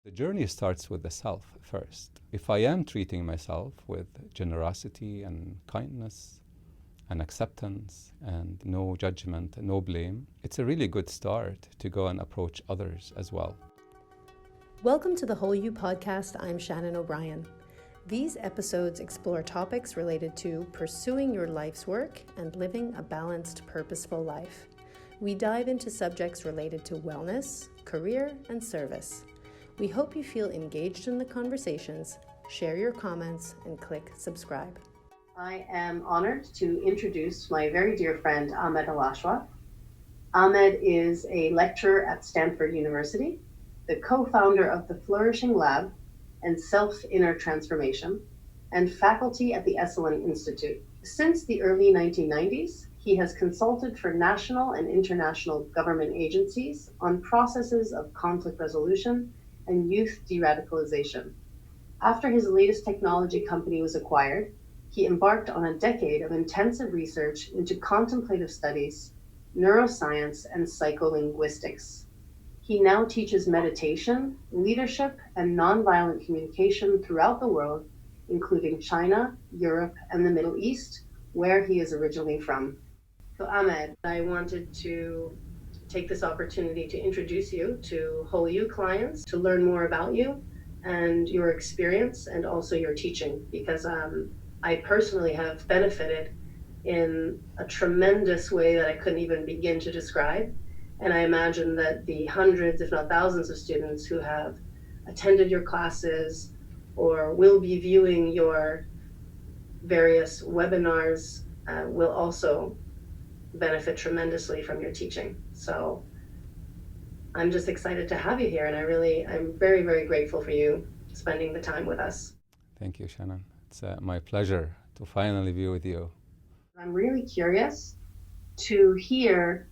The journey starts with the self first. If I am treating myself with generosity and kindness and acceptance and no judgment, no blame, it's a really good start to go and approach others as well. Welcome to the Whole You podcast. I'm Shannon O'Brien. These episodes explore topics related to pursuing your life's work and living a balanced, purposeful life. We dive into subjects related to wellness, career, and service. We hope you feel engaged in the conversations, share your comments, and click subscribe. I am honored to introduce my very dear friend, Ahmed Alashwah. Ahmed is a lecturer at Stanford University, the co-founder of the Flourishing Lab and Self-Inner Transformation, and faculty at the Esalen Institute. Since the early 1990s, he has consulted for national and international government agencies on processes of conflict resolution and youth de-radicalization. After his latest technology company was acquired, he embarked on a decade of intensive research into contemplative studies, neuroscience, and psycholinguistics. He now teaches meditation, leadership, and nonviolent communication throughout the world, including China, Europe, and the Middle East, where he is originally from. So Ahmed, I wanted to take this opportunity to introduce you to Whole You clients, to learn more about you and your experience and also your teaching, because I personally have benefited in a tremendous way that I couldn't even begin to describe. And I imagine that the hundreds, if not thousands, of students who have attended your classes or will be viewing your various webinars will also benefit tremendously from your teaching. So I'm just excited to have you here, and I'm very, very grateful for you spending the time with us. Thank you, Shannon. It's my pleasure to finally be with you. I'm really curious to hear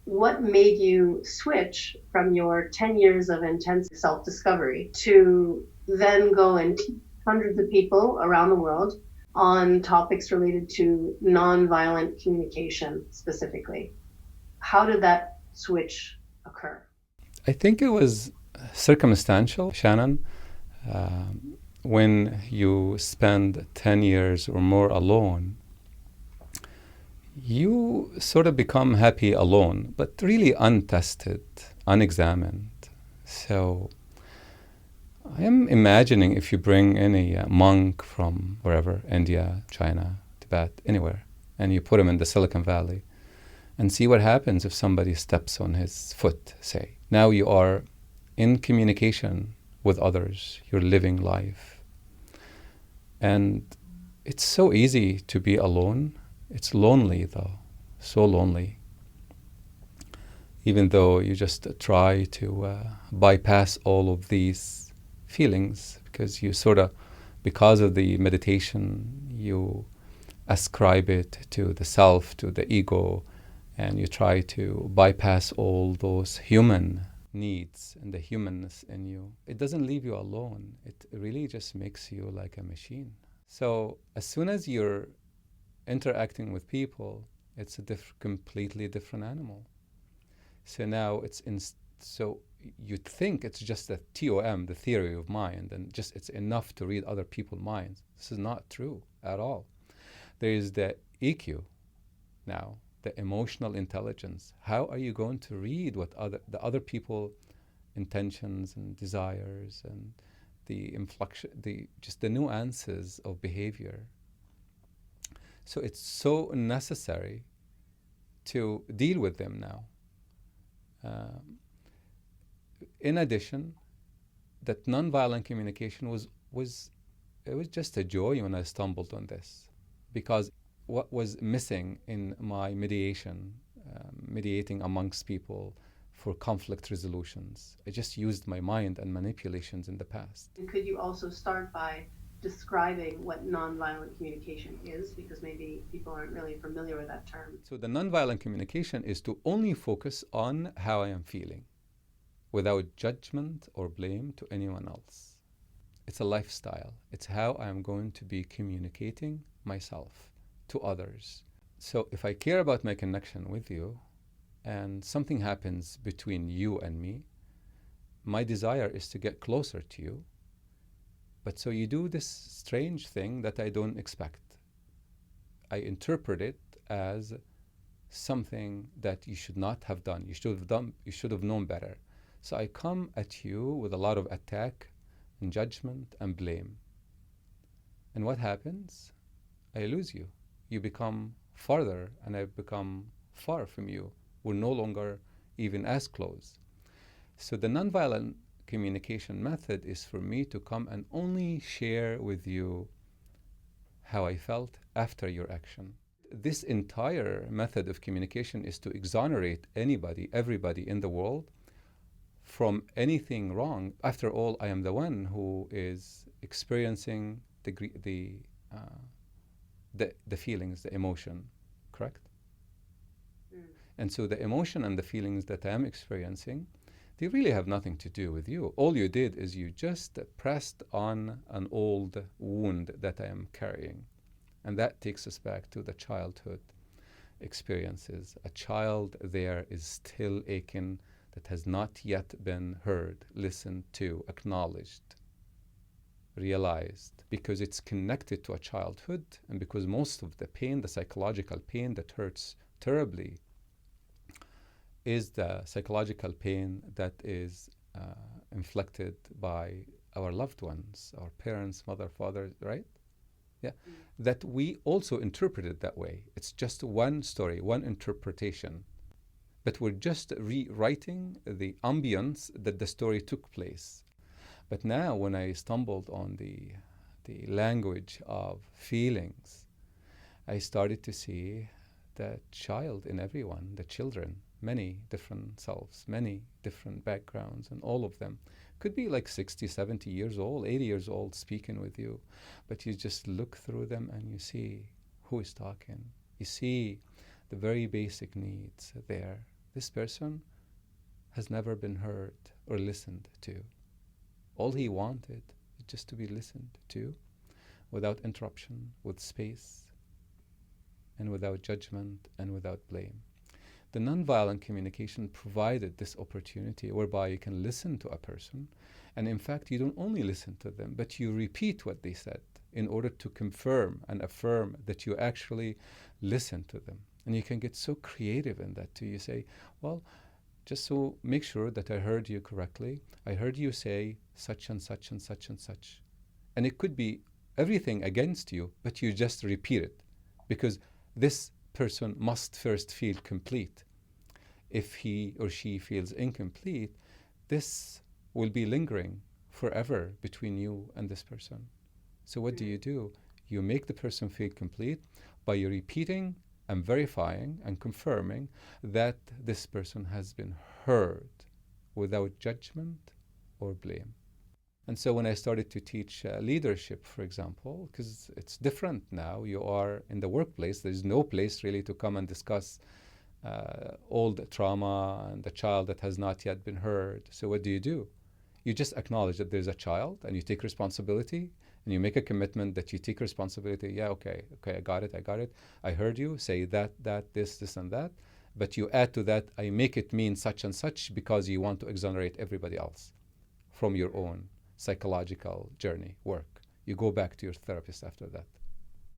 what made you switch from your 10 years of intense self-discovery to then go and teach hundreds of people around the world on topics related to nonviolent communication specifically. How did that switch occur? I think it was circumstantial, Shannon. When you spend 10 years or more alone, you sort of become happy alone, but really untested, unexamined. So I am imagining if you bring any monk from wherever, India, China, Tibet, anywhere, and you put him in the Silicon Valley, and see what happens if somebody steps on his foot, say. Now you are in communication with others, you're living life. And it's so easy to be alone. It's lonely, though, so lonely. Even though you just try to bypass all of these feelings, because you sort of, because of the meditation, you ascribe it to the self, to the ego, and you try to bypass all those human needs and the humanness in you. It doesn't leave you alone. It really just makes you like a machine. So as soon as you're interacting with people, it's a completely different animal. So now so you think it's just the TOM, the theory of mind, and just it's enough to read other people's minds. This is not true at all. There is the EQ now, the emotional intelligence. How are you going to read what the other people intentions and desires and the inflection, just the nuances of behavior? So it's so necessary to deal with them now. In addition, that nonviolent communication was just a joy when I stumbled on this, because what was missing in my mediating amongst people for conflict resolutions, I just used my mind and manipulations in the past. And could you also start by describing what nonviolent communication is, because maybe people aren't really familiar with that term? So the nonviolent communication is to only focus on how I am feeling, without judgment or blame to anyone else. It's a lifestyle. It's how I'm going to be communicating myself to others. So if I care about my connection with you and something happens between you and me, my desire is to get closer to you. But so you do this strange thing that I don't expect. I interpret it as something that you should not have done. You should have known better. So I come at you with a lot of attack and judgment and blame. And what happens? I lose you. You become farther and I become far from you. We're no longer even as close. So the nonviolent communication method is for me to come and only share with you how I felt after your action. This entire method of communication is to exonerate anybody, everybody in the world from anything wrong. After all, I am the one who is experiencing the feelings, the emotion, correct? Mm. And so the emotion and the feelings that I am experiencing, they really have nothing to do with you. All you did is you just pressed on an old wound that I am carrying. And that takes us back to the childhood experiences. A child there is still aching, that has not yet been heard, listened to, acknowledged, realized, because it's connected to a childhood, and because most of the pain, the psychological pain that hurts terribly, is the psychological pain that is inflicted by our loved ones, our parents, mother, father, right? Yeah, that we also interpret it that way. It's just one story, one interpretation. But we're just rewriting the ambience that the story took place. But now when I stumbled on the language of feelings, I started to see the child in everyone, the children, many different selves, many different backgrounds, and all of them could be like 60, 70 years old, 80 years old speaking with you. But you just look through them and you see who is talking. You see the very basic needs there. This person has never been heard or listened to. All he wanted is just to be listened to without interruption, with space, and without judgment and without blame. The nonviolent communication provided this opportunity whereby you can listen to a person, and in fact you don't only listen to them, but you repeat what they said in order to confirm and affirm that you actually listen to them. And you can get so creative in that too. You say, well, just so make sure that I heard you correctly, I heard you say such and such and such and such. And it could be everything against you, but you just repeat it, because this person must first feel complete. If he or she feels incomplete, this will be lingering forever between you and this person. So what do? You make the person feel complete by repeating and verifying and confirming that this person has been heard without judgment or blame. And so when I started to teach leadership, for example, because it's different now, you are in the workplace, there's no place really to come and discuss all the trauma and the child that has not yet been heard. So what do? You just acknowledge that there's a child and you take responsibility and you make a commitment that you take responsibility. Yeah, okay, I got it. I heard you say that, this, and that. But you add to that, I make it mean such and such because you want to exonerate everybody else from your own psychological journey, work. You go back to your therapist after that.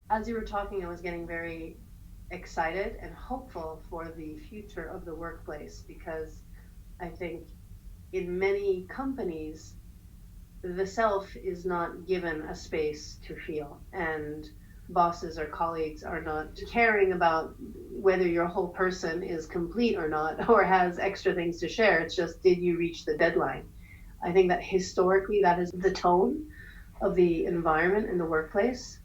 As you were talking, I was getting very excited and hopeful for the future of the workplace, because I think in many companies, the self is not given a space to feel, and bosses or colleagues are not caring about whether your whole person is complete or not, or has extra things to share. It's just, did you reach the deadline? I think that historically that is the tone of the environment in the workplace.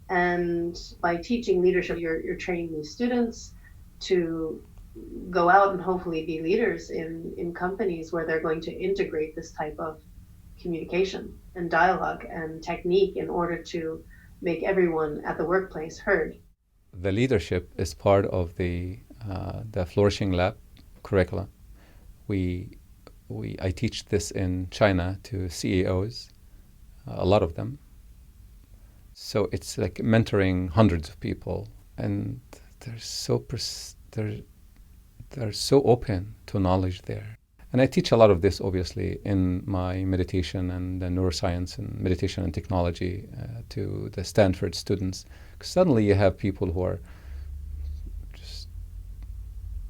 And by teaching leadership, you're training these students to go out and hopefully be leaders in companies where they're going to integrate this type of communication and dialogue and technique in order to make everyone at the workplace heard. The leadership is part of the Flourishing Lab curriculum. I teach this in China to CEOs, a lot of them. So it's like mentoring hundreds of people, and they're so open to knowledge there. And I teach a lot of this, obviously, in my meditation and neuroscience and meditation and technology to the Stanford students. 'Cause suddenly you have people who are just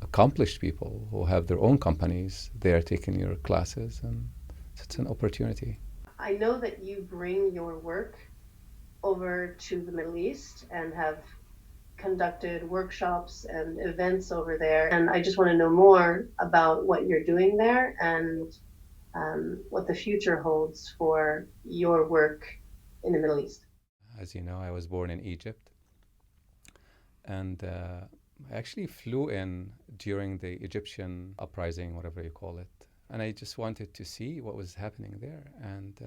accomplished people who have their own companies. They are taking your classes, and it's an opportunity. I know that you bring your work over to the Middle East and have conducted workshops and events over there. And I just want to know more about what you're doing there and what the future holds for your work in the Middle East. As you know, I was born in Egypt, and I actually flew in during the Egyptian uprising, whatever you call it. And I just wanted to see what was happening there. And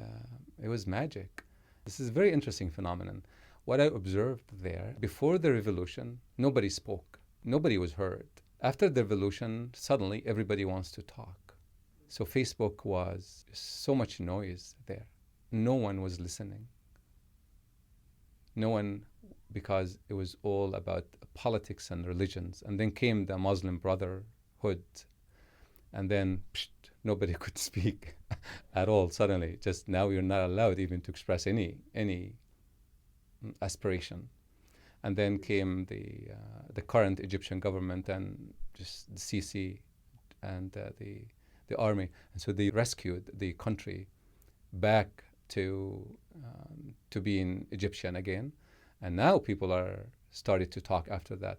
it was magic. This is a very interesting phenomenon. What I observed there, before the revolution, nobody spoke. Nobody was heard. After the revolution, suddenly everybody wants to talk. So Facebook was so much noise there. No one was listening. No one, because it was all about politics and religions. And then came the Muslim Brotherhood. And then nobody could speak at all suddenly. Just now you're not allowed even to express any aspiration. And then came the current Egyptian government and just the Sisi and the army. And so they rescued the country back to being Egyptian again. And now people are started to talk after that.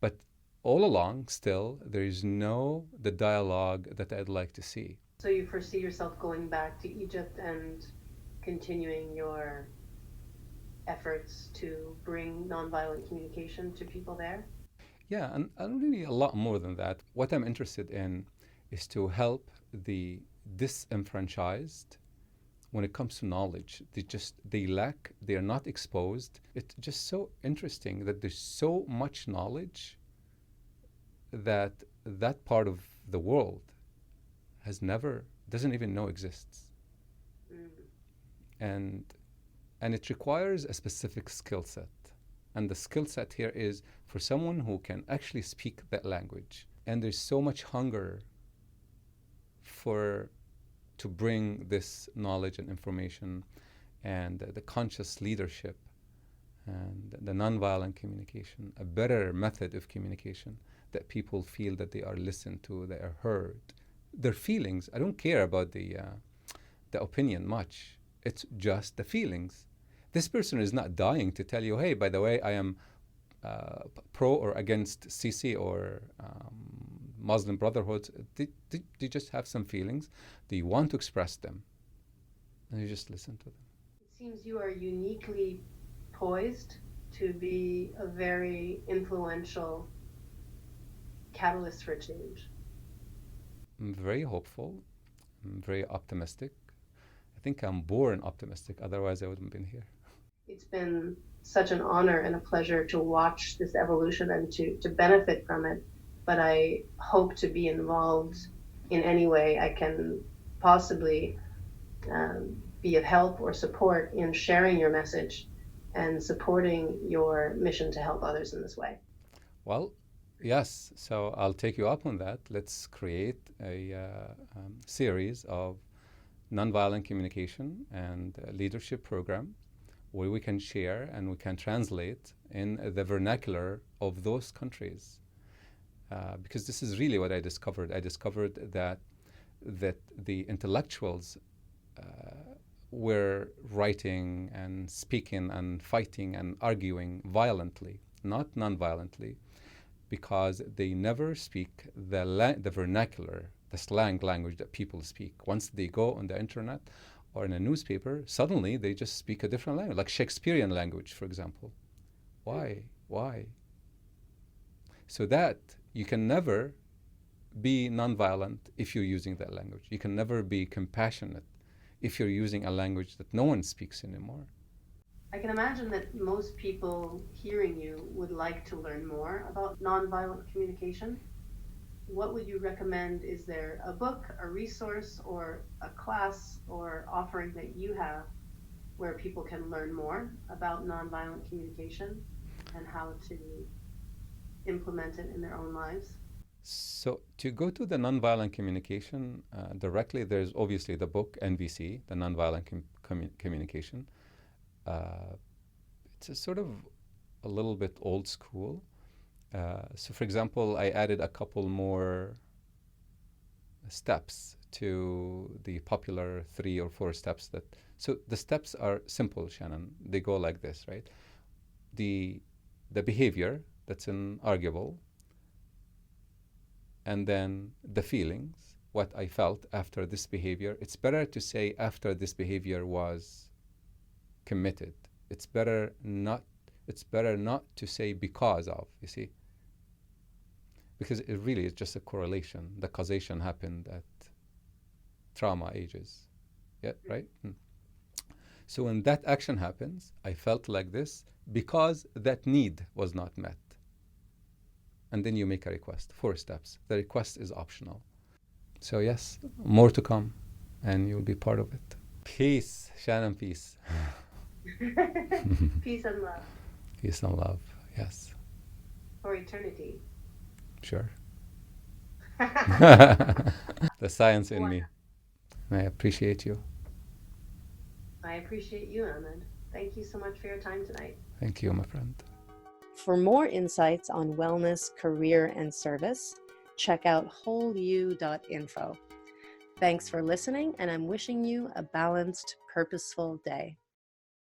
But all along, still, there is the dialogue that I'd like to see. So you foresee yourself going back to Egypt and continuing your efforts to bring nonviolent communication to people there? Yeah, and really a lot more than that. What I'm interested in is to help the disenfranchised when it comes to knowledge. They lack, they are not exposed. It's just so interesting that there's so much knowledge that part of the world doesn't even know exists. And it requires a specific skill set. And the skill set here is for someone who can actually speak that language. And there's so much hunger to bring this knowledge and information and the conscious leadership and the nonviolent communication, a better method of communication that people feel that they are listened to, they are heard. Their feelings, I don't care about the opinion much. It's just the feelings. This person is not dying to tell you, hey, by the way, I am pro or against Sisi or Muslim Brotherhood. They just have some feelings. They want to express them. And you just listen to them. It seems you are uniquely poised to be a very influential catalyst for change. I'm very hopeful. I'm very optimistic. I think I'm born optimistic. Otherwise, I wouldn't have been here. It's been such an honor and a pleasure to watch this evolution and to benefit from it. But I hope to be involved in any way I can possibly be of help or support in sharing your message and supporting your mission to help others in this way. Well, yes. So I'll take you up on that. Let's create a series of nonviolent communication and leadership program where we can share and we can translate in the vernacular of those countries. Because this is really what I discovered. I discovered that the intellectuals were writing and speaking and fighting and arguing violently, not non-violently, because they never speak the vernacular, the slang language that people speak. Once they go on the internet or in a newspaper, suddenly they just speak a different language, like Shakespearean language, for example. Why? So that you can never be nonviolent if you're using that language. You can never be compassionate if you're using a language that no one speaks anymore. I can imagine that most people hearing you would like to learn more about nonviolent communication. What would you recommend? Is there a book, a resource, or a class or offering that you have where people can learn more about nonviolent communication and how to implement it in their own lives? So to go to the nonviolent communication directly, there's obviously the book NVC, the Nonviolent Communication. Uh, it's a sort of a little bit old school. So for example, I added a couple more steps to the popular 3 or 4 steps that. So the steps are simple, Shannon. They go like this, right? The behavior that's inarguable, and then the feelings, what I felt after this behavior. It's better to say after this behavior was committed. It's better not to say because of, you see? Because it really is just a correlation. The causation happened at trauma ages. Yeah, right? So when that action happens, I felt like this because that need was not met. And then you make a request. 4 steps. The request is optional. So yes, more to come, and you'll be part of it. Peace, Shannon, peace. Peace and love. Peace and love, yes. For eternity. Sure. The science in me. I appreciate you. I appreciate you, Ahmed. Thank you so much for your time tonight. Thank you, my friend. For more insights on wellness, career, and service, check out wholeyou.info. Thanks for listening, and I'm wishing you a balanced, purposeful day.